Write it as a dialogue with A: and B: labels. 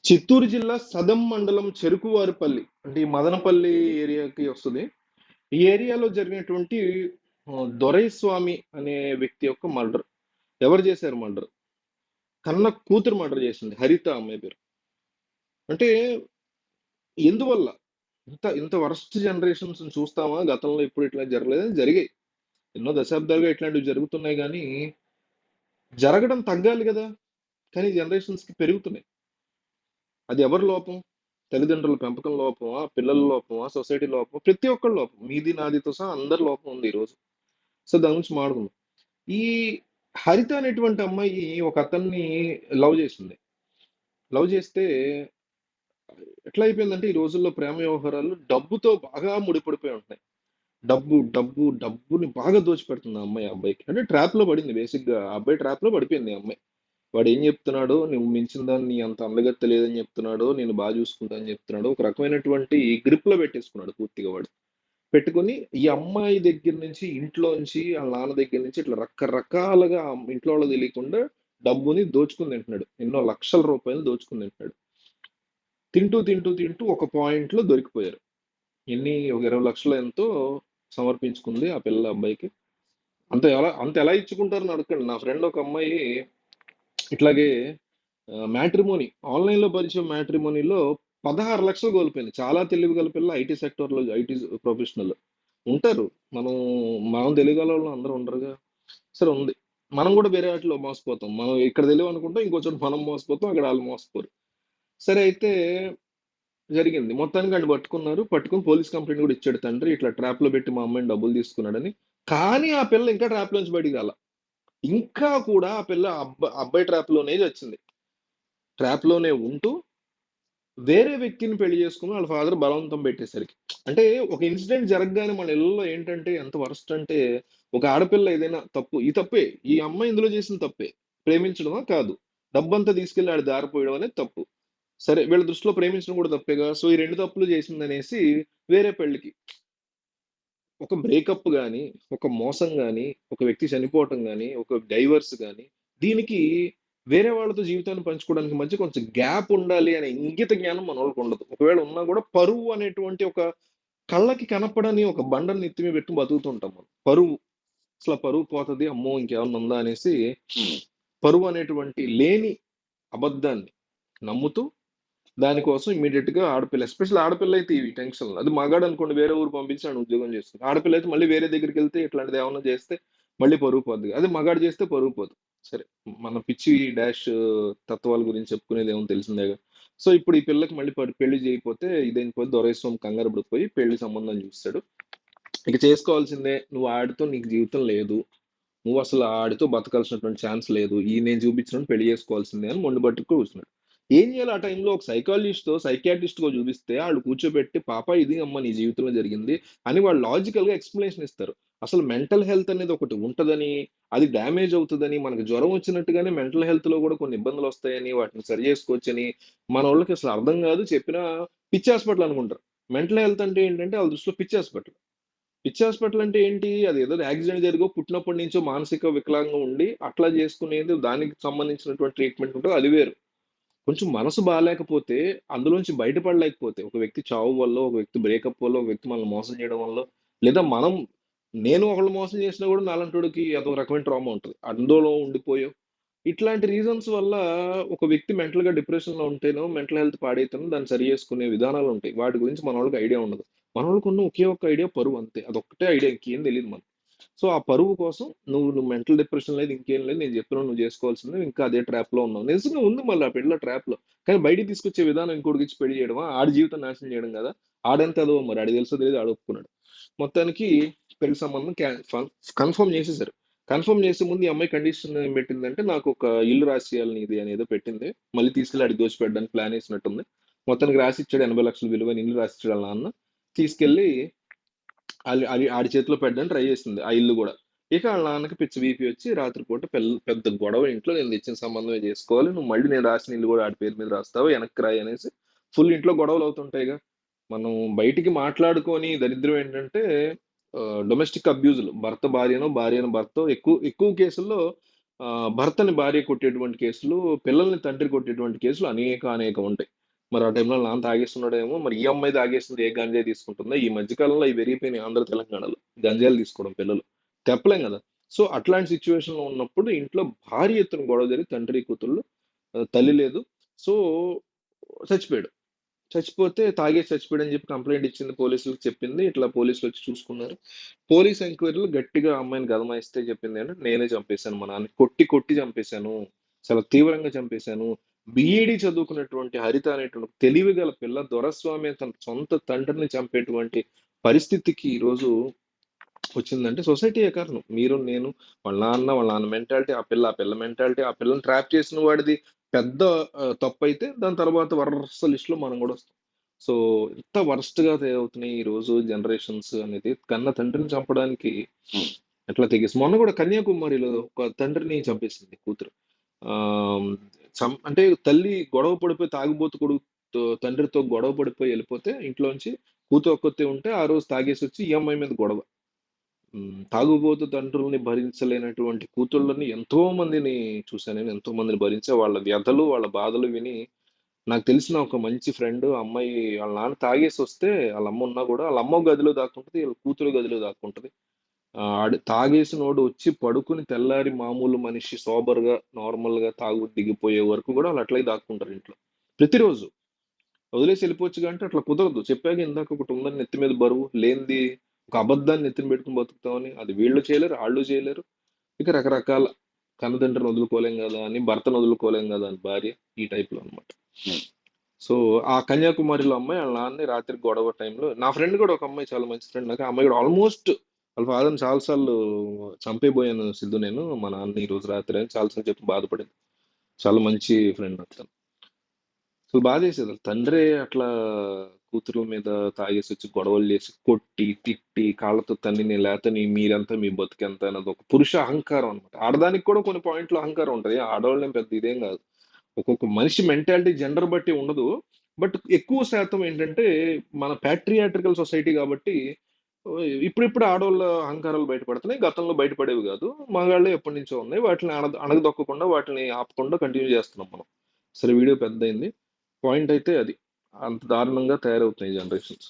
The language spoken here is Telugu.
A: చిత్తూరు జిల్లా సదం మండలం చెరుకువారిపల్లి అంటే ఈ మదనపల్లి ఏరియాకి వస్తుంది. ఈ ఏరియాలో జరిగినటువంటి దొరైస్వామి అనే వ్యక్తి యొక్క మర్డర్. ఎవరు చేశారు మర్డర్? కన్న కూతురు మర్డర్ చేసింది, హరిత అమ్మాయి పేరు. అంటే ఎందువల్ల ఇంత ఇంత వరస్ట్ జనరేషన్స్ చూస్తామా? గతంలో ఇప్పుడు ఇట్లా జరగలేదు, జరిగాయి. ఎన్నో దశాబ్దాలుగా ఇట్లాంటివి జరుగుతున్నాయి, కానీ జరగడం తగ్గాలి కదా. కానీ జనరేషన్స్ కి పెరుగుతున్నాయి. అది ఎవరి లోపం? తల్లిదండ్రుల పెంపకం లోపమా, పిల్లల లోపమా, సొసైటీ లోపమా? ప్రతి ఒక్కరి లోపం, మీది నాదితో సహా అందరి లోపం ఉంది ఈరోజు. సో దాని గురించి మాట్లాడుకుందాం. ఈ హరిత అనేటువంటి అమ్మాయి ఒక అతన్ని లవ్ చేసింది. లవ్ చేస్తే ఎట్లా అయిపోయిందంటే ఈ రోజుల్లో ప్రేమ వ్యవహారాలు డబ్బుతో బాగా ముడిపడిపోయి ఉంటున్నాయి. డబ్బు డబ్బు డబ్బుని బాగా దోచిపెడుతుంది ఆ అమ్మాయి. ఆ అబ్బాయికి అంటే ట్రాప్ లో పడింది. బేసిక్ గా ఆ అబ్బాయి ట్రాప్ లో పడిపోయింది ఆ అమ్మాయి. వాడు ఏం చెప్తున్నాడు? నువ్వు మించిన దాన్ని, నీ అంత అందగత్త లేదని చెప్తున్నాడు, నేను బాగా చూసుకుంటా అని చెప్తున్నాడు. ఒక రకమైనటువంటి గ్రిప్ లో పెట్టేసుకున్నాడు పూర్తిగా వాడు. పెట్టుకొని ఈ అమ్మాయి దగ్గర నుంచి, ఇంట్లోంచి, వాళ్ళ నాన్న దగ్గర నుంచి ఇట్లా రకరకాలుగా ఇంట్లో వాళ్ళకి తెలియకుండా డబ్బుని దోచుకుని తింటున్నాడు. ఎన్నో లక్షల రూపాయలు దోచుకుని తింటున్నాడు. తింటూ తింటూ తింటూ ఒక పాయింట్ లో దొరికిపోయారు. ఒక 20 లక్షలు ఎంతో సమర్పించుకుంది ఆ పిల్ల అబ్బాయికి. అంత ఎలా ఇచ్చుకుంటారని అడగండి. నా ఫ్రెండ్ ఒక అమ్మాయి ఇట్లాగే మ్యాట్రిమోనీ, ఆన్లైన్ లో పరిచయం మ్యాట్రిమోనీలో 16 లక్షలు కోల్పోయింది. చాలా తెలివి గల పిల్ల, ఐటీ సెక్టర్ లో, ఐటీ ప్రొఫెషనల్ ఉంటారు. మనం మనం తెలియగల వాళ్ళు అందరూ ఉండరుగా. సరే ఉంది. మనం కూడా వేరే వాటిలో మోసపోతాం. మనం ఇక్కడ తెలివి అనుకుంటాం, ఇంకో చోట మనం మోసపోతాం, అక్కడ వాళ్ళు మోసపోరు. సరే అయితే జరిగింది. మొత్తానికి ఆయన పట్టుకున్నారు. పట్టుకుని పోలీస్ కంప్లైంట్ కూడా ఇచ్చాడు తండ్రి, ఇట్లా ట్రాప్ లో పెట్టి మా అమ్మాయిని డబ్బులు తీసుకున్నాడని. కానీ ఆ పిల్ల ఇంకా ట్రాప్ లోంచి బయటికి రాల. ఇంకా కూడా ఆ పిల్ల అబ్బాయి ట్రాప్ లోనే వచ్చింది. ట్రాప్ లోనే ఉంటూ వేరే వ్యక్తిని పెళ్లి చేసుకుని వాళ్ళ ఫాదర్ బలవంతం పెట్టేసరికి, అంటే ఒక ఇన్సిడెంట్ జరగగానే మన ఇళ్ళలో ఏంటంటే ఎంత వరస్ట్ అంటే, ఒక ఆడపిల్ల ఏదైనా తప్పు, ఈ తప్పే, ఈ అమ్మాయి ఇందులో చేసిన తప్పే. ప్రేమించడమా? కాదు. డబ్బంతా తీసుకెళ్లి ఆడి దారిపోయడం అనేది తప్పు. సరే, వీళ్ళ దృష్టిలో ప్రేమించడం కూడా తప్పేగా. సో ఈ రెండు తప్పులు చేసిందనేసి వేరే పెళ్లికి, ఒక బ్రేకప్ గాని, ఒక మోసం గాని, ఒక వ్యక్తి చనిపోవటం గాని, ఒక డైవర్స్ గాని, దీనికి వేరే వాళ్ళతో జీవితాన్ని పంచుకోవడానికి మధ్య కొంచెం గ్యాప్ ఉండాలి అనే ఇంగిత జ్ఞానం మన వాళ్ళకి ఉండదు. ఒకవేళ ఉన్నా కూడా పరువు అనేటువంటి ఒక కళ్ళకి కనపడని ఒక బండని నెత్తి మీద పెట్టుకుని బతుకుతుంటాం మనం. పరువు, అసలు ఆ పరువు పోతుంది, అమ్మో ఇంకేమన్నా ఉందా అనేసి పరువు అనేటువంటి లేని అబద్ధాన్ని నమ్ముతూ దానికోసం ఇమీడియట్ గా ఆడపిల్ల, ఎస్పెషల్ ఆడపిల్ల అయితే ఇవి టెన్షన్. అది మగాడు అనుకోండి, వేరే ఊరు పంపించి ఆడు ఉద్యోగం చేస్తుంది. ఆడపిల్ల అయితే మళ్ళీ వేరే దగ్గరికి వెళ్తే ఇట్లాంటిది ఏమన్నా చేస్తే మళ్ళీ పరుగు పోద్ది. అది మగాడు చేస్తే పరుగు పోదు. సరే, మన పిచ్చి డాష్ తత్వాల గురించి చెప్పుకునేది ఏమో తెలిసిందేగా. సో ఇప్పుడు ఈ పిల్లకి మళ్ళీ పెళ్లి చేయకపోతే ఇదైపోయి దొరైస్వామి కంగారు పడిపోయి పెళ్లి సంబంధం చూస్తాడు. ఇక చేసుకోవాల్సిందే, నువ్వు ఆడితో నీకు జీవితం లేదు, నువ్వు అసలు ఆడితో బతకాల్సినటువంటి ఛాన్స్ లేదు, ఈ నేను చూపించిన పెళ్లి చేసుకోవాల్సిందే అని మొండి పట్టుకు కూర్చున్నాడు. ఏం చేయాలి ఆ టైంలో? ఒక సైకాట్రిస్ట్ కో చూపిస్తే వాళ్ళు కూర్చోబెట్టి, పాప ఇది అమ్మ నీ జీవితంలో జరిగింది అని వాళ్ళు లాజికల్ గా ఎక్స్ప్లెనేషన్ ఇస్తారు. అసలు మెంటల్ హెల్త్ అనేది ఒకటి ఉంటదని, అది డ్యామేజ్ అవుతుందని, మనకు జ్వరం వచ్చినట్టుగానే మెంటల్ హెల్త్ లో కూడా కొన్ని ఇబ్బందులు వస్తాయని, వాటిని సరి చేసుకోవచ్చని మన వాళ్ళకి అసలు అర్థం కాదు. చెప్పినా పిచ్చి హాస్పిటల్ అనుకుంటారు. మెంటల్ హెల్త్ అంటే ఏంటంటే వాళ్ళ దృష్టిలో పిచ్చి హాస్పిటల్. పిచ్చి హాస్పిటల్ అంటే ఏంటి? అది ఏదో యాక్సిడెంట్ జరిగో, పుట్టినప్పటి నుంచో మానసిక వికలాంగం ఉండి అట్లా చేసుకునేది, దానికి సంబంధించినటువంటి ట్రీట్మెంట్ ఉంటుంది, అది వేరు. కొంచెం మనసు బాగాలేకపోతే, అందులోంచి బయటపడలేకపోతే, ఒక వ్యక్తి చావు వల్ల, ఒక వ్యక్తి బ్రేకప్ వల్ల, ఒక వ్యక్తి మనల్ని మోసం చేయడం వల్ల, లేదా నేను ఒకళ్ళు మోసం చేసినా కూడా నాలంటోడికి అదొక రకమైన ట్రామా ఉంటుంది, అందులో ఉండిపోయో, ఇట్లాంటి రీజన్స్ వల్ల ఒక వ్యక్తి మెంటల్ గా డిప్రెషన్ లో ఉంటేనో, మెంటల్ హెల్త్ పాడైతేనో దాన్ని సరి చేసుకునే విధానాలు ఉంటాయి. వాటి గురించి మన వాళ్ళకి ఐడియా ఉండదు. మన వాళ్ళకు ఉన్న ఒకే ఒక్క ఐడియా పరువు, అంతే. అదొక్కటే ఐడియా, ఇంకేం తెలియదు మనకు. సో ఆ పరువు కోసం నువ్వు మెంటల్ డిప్రెషన్ లేదు, ఇంకేం లేదు, నేను చెప్తున్నాను నువ్వు చేసుకోవాల్సింది, ఇంకా అదే ట్రాప్ లో ఉన్నావు. నిజంగా ఉంది మళ్ళీ ఆ పిల్ల ట్రాప్ లో. కానీ బయటికి తీసుకొచ్చే విధానం ఇంకోటికి ఇచ్చి పెళ్లి చేయడమా? ఆడి జీవితం నాశనం చేయడం కదా. ఆడంతే అదో మరి, ఆడి తెలుసో తెలియదు, ఆడు ఒప్పుకున్నాడు. మొత్తానికి పెళ్లి సంబంధం కన్ఫర్మ్ చేసేసారు. కన్ఫర్మ్ చేసే ముందు ఈ అమ్మాయి కండిషన్ ఏం పెట్టిందంటే, నాకు ఒక ఇల్లు రాసియాలని ఇది అనేది పెట్టింది. మళ్ళీ తీసుకెళ్ళి అడిగి దోచి పెట్టడానికి ప్లాన్ వేసినట్టుంది. మొత్తానికి రాసి ఇచ్చాడు, 80 లక్షలు విలువైన ఇల్లు రాసి ఇచ్చాడు వాళ్ళ నాన్న. తీసుకెళ్లి ఆడి చేతిలో పెట్టడానికి ట్రై చేసింది ఆ ఇల్లు కూడా. ఇక వాళ్ళ నాన్నకి పిచ్చి వీపీ వచ్చి రాత్రిపూట పెద్ద గొడవ ఇంట్లో, నేను తెచ్చిన సంబంధమే చేసుకోవాలి, నువ్వు మళ్ళీ నేను రాసిన ఇల్లు కూడా ఆడి పేరు మీద రాస్తావు, వెనక్కి రాయి అనేసి ఫుల్ ఇంట్లో గొడవలు అవుతుంటాయిగా. మనం బయటికి మాట్లాడుకొని, దరిద్రం ఏంటంటే డొమెస్టిక్ అబ్యూజులు, భర్త భార్యను, భార్యను భర్త, ఎక్కువ ఎక్కువ కేసుల్లో భర్తని భార్య కొట్టేటువంటి కేసులు, పిల్లల్ని తండ్రి కొట్టేటువంటి కేసులు అనేక ఉంటాయి. మరి ఆ టైంలో నాన్న తాగేస్తున్నాడేమో, మరి ఈ అమ్మాయి తాగేస్తుంది ఏ గంజాయి తీసుకుంటుందో. ఈ మధ్య కాలంలో అవి పెరిగిపోయినాయి ఆంధ్ర తెలంగాణలో, గంజాయిలు తీసుకోవడం పిల్లలు. తెప్పలేం కదా. సో అట్లాంటి సిచ్యువేషన్ లో ఉన్నప్పుడు ఇంట్లో భారీ ఎత్తున గొడవ జరిగి తండ్రి కూతుళ్ళు, తల్లి లేదు. సో చచ్చిపోయాడు. చచ్చిపోతే తాగేసి చచ్చిపోయాడని చెప్పి కంప్లైంట్ ఇచ్చింది, పోలీసులకు చెప్పింది. ఇట్లా పోలీసులు వచ్చి చూసుకున్నారు. పోలీస్ ఎంక్వైరీలో గట్టిగా అమ్మాయిని గదమాయిస్తే చెప్పింది ఏంటంటే, నేనే చంపేశాను, మా నాన్న కొట్టి కొట్టి చంపేశాను, చాలా తీవ్రంగా చంపేశాను. బిఈడి చదువుకున్నటువంటి హరిత అనేటువంటి తెలివి గల పిల్ల దొరస్వామి తన సొంత తండ్రిని చంపేటువంటి పరిస్థితికి ఈరోజు వచ్చిందంటే సొసైటీయే కారణం. మీరు నేను, వాళ్ళ నాన్న మెంటాలిటీ, ఆ పిల్ల మెంటాలిటీ, ఆ పిల్లని ట్రాప్ చేసిన వాడిది పెద్ద తప్పు అయితే దాని తర్వాత వరుస లిస్ట్ లో మనం కూడా వస్తాం. సో ఇంత వరస్ట్ గా తయారవుతున్నాయి ఈ రోజు జనరేషన్స్ అనేది. కన్న తండ్రిని చంపడానికి ఎట్లా తెగేసి, మొన్న కూడా కన్యాకుమారిలో ఒక తండ్రిని చంపేసింది కూతురు. ఆ అంటే తల్లి గొడవ పడిపోయి, తాగుబోతు కొడుకు తండ్రితో గొడవ పడిపోయి వెళ్ళిపోతే ఇంట్లోంచి, కూతురు ఒక్కతే ఉంటే ఆ రోజు తాగేసి వచ్చి ఈఎంఐ మీద గొడవ. తాగుబోతు తండ్రుల్ని భరించలేనటువంటి కూతుళ్ళని ఎంతో మందిని చూశాను నేను. ఎంతో మందిని భరించే వాళ్ళ వ్యధలు, వాళ్ళ బాధలు విని, నాకు తెలిసిన ఒక మంచి ఫ్రెండ్ అమ్మాయి, వాళ్ళ నాన్న తాగేసి వస్తే వాళ్ళ అమ్మ ఉన్నా కూడా వాళ్ళ అమ్మ గదిలో దాక్కుంటది, వీళ్ళ కూతురు గదిలో దాక్కుంటది. ఆడి తాగేసినోడు వచ్చి పడుకుని తెల్లారి మామూలు మనిషి సోబర్ గా నార్మల్ గా తాగు దిగిపోయే వరకు కూడా వాళ్ళు అట్లే దాక్కుంటారు ఇంట్లో ప్రతిరోజు. వదిలేసి వెళ్ళిపోవచ్చు అంటే అట్లా కుదరదు. చెప్పాక ఇందాక ఒకటి ఉందని, నెత్తి మీద బరువు లేనిది ఒక అబద్ధాన్ని నెత్తిన పెట్టుకుని బతుకుతామని. అది వీళ్ళు చేయలేరు, వాళ్ళు చేయలేరు. ఇక రకరకాల కన్నతండ్రిని వదులుకోలేం కదా అని, భర్తను వదులుకోలేం కదా అని భార్య, ఈ టైప్ లో అనమాట. సో ఆ కన్యాకుమారిలో అమ్మాయి వాళ్ళ నాన్న రాత్రి గొడవ టైంలో, నా ఫ్రెండ్ కూడా ఒక అమ్మాయి చాలా మంచి ఫ్రెండ్ నాకు. ఆ అమ్మాయి కూడా ఆల్మోస్ట్ వాళ్ళ ఫాదర్ని చాలాసార్లు చంపేపోయాను సిద్ధు నేను, మా నాన్న ఈ రోజు రాత్రి అని చాలాసార్లు చెప్పి బాధపడింది. చాలా మంచి ఫ్రెండ్ అతను. అసలు బాధేసేది, తండ్రే అట్లా కూతురు మీద తాగేసి వచ్చి గొడవలు చేసి కొట్టి తిట్టి కాళ్ళతో తన్ని, లేతని మీరంతా మీ బతుకెంత అన్నది ఒక పురుష అహంకారం అనమాట. ఆడదానికి కూడా కొన్ని పాయింట్లు అహంకారం ఉంటుంది, ఆడవాళ్ళని పెద్ద ఇదేం కాదు. ఒక్కొక్క మనిషి మెంటాలిటీ జెండర్ బట్టి ఉండదు. బట్ ఎక్కువ శాతం ఏంటంటే మన ప్యాట్రియాట్రికల్ సొసైటీ కాబట్టి ఇప్పుడిప్పుడు ఆడవాళ్ళ అహంకారాలు బయటపడుతున్నాయి, గతంలో బయటపడేవి కాదు. మగాళ్ళే ఎప్పటి నుంచో ఉన్నాయి. వాటిని అణగదొక్కకుండా, వాటిని ఆపకుండా కంటిన్యూ చేస్తున్నాం మనం. సరే, వీడియో పెద్దయింది. పాయింట్ అయితే అది, అంత దారుణంగా తయారవుతున్నాయి జనరేషన్స్.